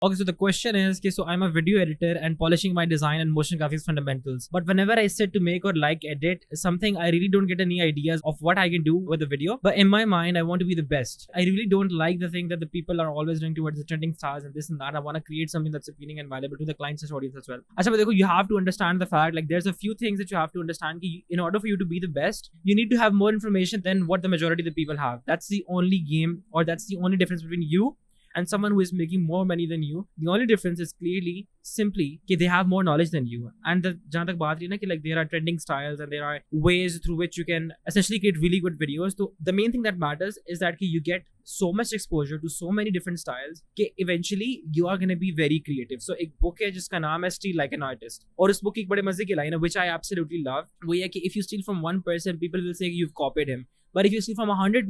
Okay, so the question is, okay, so I'm a video editor and polishing my design and motion graphics fundamentals. But whenever I sit to make or like edit something, I really don't get any ideas of what I can do with the video. But in my mind, I want to be the best. I really don't like the thing that the people are always doing towards the trending stars and this and that. I want to create something that's appealing and valuable to the client's audience as well. Acha, but dekho, you have to understand the fact, like there's a few things that you have to understand. In order for you to be the best, you need to have more information than what the majority of the people have. That's the only game, or that's the only difference between you and someone who is making more money than you. The only difference is clearly simply that they have more knowledge than you. And the jahan tak baat rahi na ki like there are trending styles and there are ways through which you can essentially create really good videos. So the main thing that matters is that you get so much exposure to so many different styles कि eventually you are going to be very creative. So एक book है जिसका नाम है Steal Like an Artist, और उस book की एक बड़े मजे की line है which I absolutely love. वो ये कि if you steal from one person, people will say you've copied him. But if you steal from 100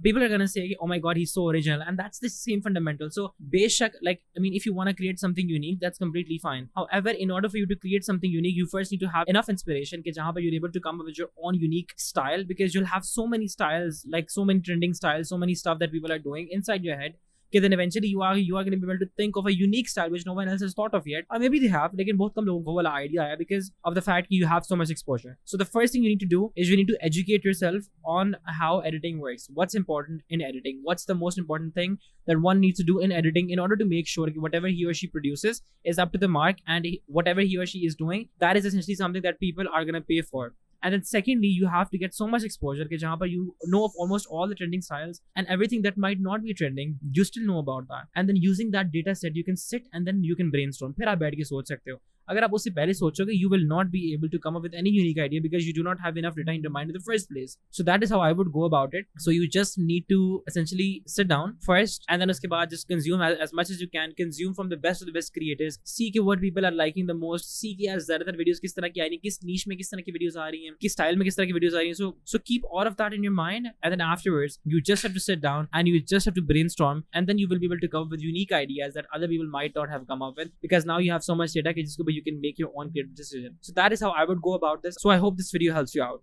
people are gonna say, oh my god, he's so original. And that's the same fundamental. So beshak, like, I mean, if you want to create something unique, that's completely fine. However, in order for you to create something unique, you first need to have enough inspiration कि जहाँ पर you're able to come up with your own unique style, because you'll have so many styles, like so many trending styles, so many stuff that people are doing inside your head. Okay, then eventually you are going to be able to think of a unique style which no one else has thought of yet, or maybe they have, लेकिन बहुत कम लोगों को वाला idea आया because of the fact that you have so much exposure. So the first thing you need to do is you need to educate yourself on how editing works. What's important in editing? What's the most important thing that one needs to do in editing in order to make sure that whatever he or she produces is up to the mark, and whatever he or she is doing, that is essentially something that people are going to pay for. And then secondly, you have to get so much exposure कि जहाँ पर you know of almost all the trending styles and everything that might not be trending, you still know about that. And then using that data set, you can sit and then you can brainstorm. फिर आप बैठ के सोच सकते हो. अगर आप उससे पहले सोचोगे, you will not be able to come up with any unique idea because you do not have enough data in your mind in the first place. So that is how I would go about it. So you just need to essentially sit down first, and then उसके बाद just consume as much as you can. Consume from the best of the best creators. See कि what people are liking the most. See कि यार ज़्यादातर videos किस तरह की आ रही हैं, किस niche में किस तरह की videos आ रही हैं, किस style में किस तरह की videos आ रही हैं. So keep all of that in your mind, and then afterwards you just have to sit down and you just have to brainstorm, and then you will be able to come up with unique ideas that other people might not have come up with, because now you have so much data कि जिसको you can make your own creative decision. So that is how I would go about this. So I hope this video helps you out.